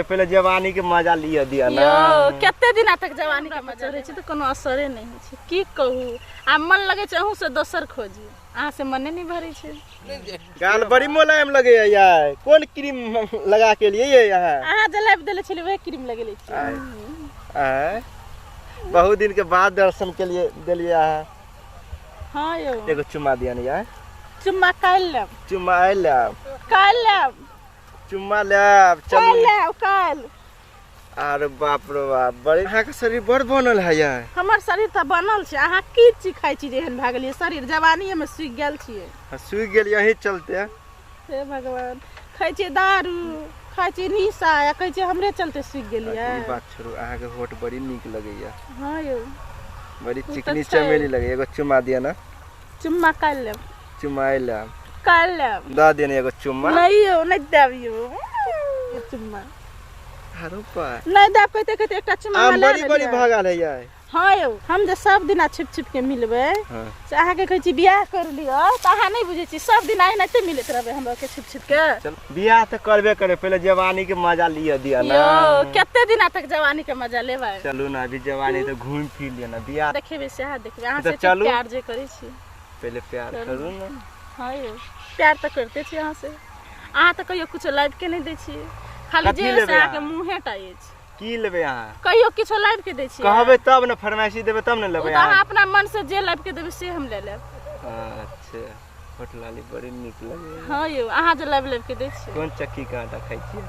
पहले जवानी के मजा लिया दिया ना केते दिन तक जवानी के मजा रहे तो कोनो असरे नहीं है की कहू आ मन लगे चहू से दोसर खोजी आ से मने नहीं भरे छे गाल बड़ी मुलायम लगे यार कौन क्रीम लगा के लिए ये यहाँ आ जलेब देले छले वही क्रीम लगेले छे बहुत दिन के बाद दर्शन के लिए दिलिए यहाँ हां यो एगो चुम्मा दिया नहीं यार चुम्मा काल ले चुम्मा ले चुम्मा ले चलो काल अरे बाप रे बाप बड़े यहाँ का शरीर बड़ बनल है यार हमर शरीर त बनल छे अहाँ की चीज खाइ छी जेहन भागलिए शरीर जवानी में सूख गेल छिए सूख गेल यही चलते हे भगवान खाइ छी दारू खाइ छी निशा या कहै छी हमरे चलते सूख गेलिए ई बात छोड़ू अहाँ के होठ बड़ी नीक लगैया हां यो बड़ी चिकनी चमेली लगे एगो चुम्मा दिया ना चुम्मा काल ले चुम्मा ले काल ले दा देने एगो चुम्मा नहीं यो नहीं देबियो चुम्मा हारो पा नहीं दे कहते एकटा चुम्मा ले बड़ी बड़ी भागल है यार हां यो हम जे सब दिन छिप छिप के मिलबे से अहाँ के कहै छी बियाह कर लियो त अहाँ नहीं बुझै छी सब दिन आइ नहीं मिलत रहबे हमरा के छिप छिप के चल बियाह त करबे करे पहले जवानी के मजा लिया दिया ना यो केते दिन तक जवानी के मजा लेबे चलू ना अभी जवानी तो घूम फिर लिया ना बियाह देखेबे से अहाँ देखबे अहाँ से प्यार जे करै छी पहले प्यार करू ना हां यो प्यार त करते छी अहाँ से अहाँ त कहियो कुछ लाइव के नहीं दै छी खाली जे से आके मुंहे टाइए छी की लेबे अहाँ कहियो किछो लाइव के दै छी कहबे तब न फरमाइशी देबे तब न लेबे अहाँ अपना मन से जे लाइव के देबे से हम ले लेब अच्छा होटलाली बड़ी नीक लगे हां यो अहाँ जे लाइव के दै छी कोन चक्की का आटा खाइ छी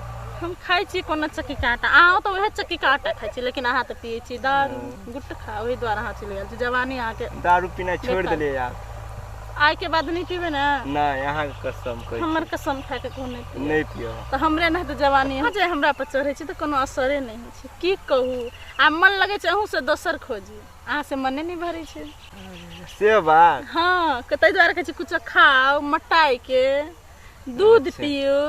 हम खाइ छी कोन चक्की का आटा अहाँ तो वह चक्की का आटा खाइ छी लेकिन अहाँ त पियै छी दारू गुटखा ओही द्वारा अहाँ चल गेल छी जवानी अहाँ के दारू पीना छोड़ देलिए यार आइ के बाद नहीं पीबे ना ना यहाँ कसम कहि हमर कसम खा के कोन नहीं पियो तो हमरे नहीं तो जवानी जे हमरा पर चढ़े छी तो कोनो असरे नहीं छै की कहू आ मन लगे चहू से दोसर खोजी अहाँ से मने नहीं भरे छे से बात हां कतै द्वारा कहै छी कुछ खाओ मटाई के दूध पियो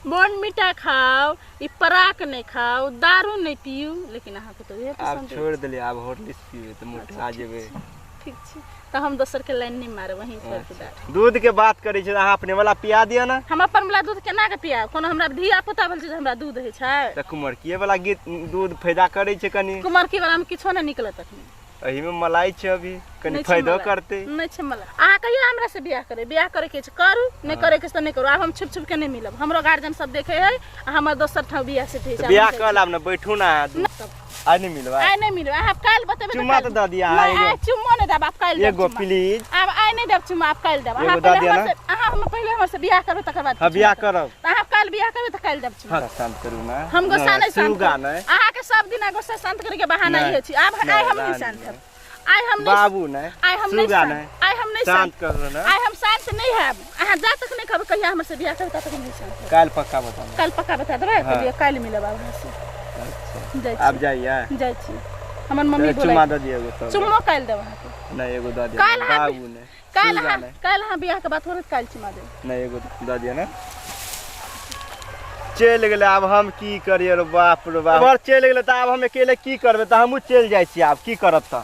बोर्नविटा खाओ ई पराक नहीं खाओ दारू नहीं पियो लेकिन अहाँ के तो ये पसंद अब छोड़ देलिए अब हॉर्लिक्स पियो तो मोटा जेबे ठीक छी तो हम दोसर के लाइन नहीं मारे वहीं पर के दूध के बात करै छै अहाँ अपने वाला पिया दिया ना हम अपन वाला दूध केना के पिया कोनो हमरा धिया पुता भेल छै हमरा दूध है छै त कुमारकीय वाला दूध फायदा करै छै कनी कुमारकी वाला में किछो नहीं निकलत अखनी एही में मलाई छै अभी कनी फायदा करते नहीं छै मलाई अहाँ कहियो हमरा से बियाह करे के छै करू नहीं करे के त नहीं करू अब हम छुप छुप के नहीं मिलब हमरो गार्जियन सब देखे है हमर दोसर ठाव बियाह से भेज बियाह कर लाब ना बैठू ना आज नहीं मिलवा आई नहीं मिलवा आप काल बतेबे चुम्मा तो द दिया है चुम्मा नहीं देब आप काल एगो प्लीज अब आई नहीं देब चुम्मा आप काल देब अहाँ हम पहले हमर से बियाह करब तकर बाद हां बियाह करब त अहाँ काल बियाह करब त काल देब चुम्मा हां शांत करू ना हम गुस्सा नहीं शांत सुगा नहीं अहाँ के सब दिन गुस्सा शांत करे के बहाना ही छी अब आई हम नहीं शांत है आई हम नहीं बाबू नहीं आई हम नहीं आई हम नहीं शांत करू ना आई हम शांत नहीं है अहाँ जा तक नहीं कहब कहिया हमर से बियाह करब तक नहीं शांत काल पक्का बता काल पक्का बता देबै तब काल मिलब बाबू से अच्छा अब जाइए जाय छी हमर मम्मी बोलै चुम्मा द दियो तो चुम्मा काल देब अहाँ के नहीं एगो द दियो बाबू ने काल हां बियाह के बात हो काल चुम्मा दे नहीं एगो द दियो ना चल गेले अब हम की करिए रे बाप रे बाप चल गेले त अब हम अकेले की करबे त हमहु चल जाय छी आब की करब त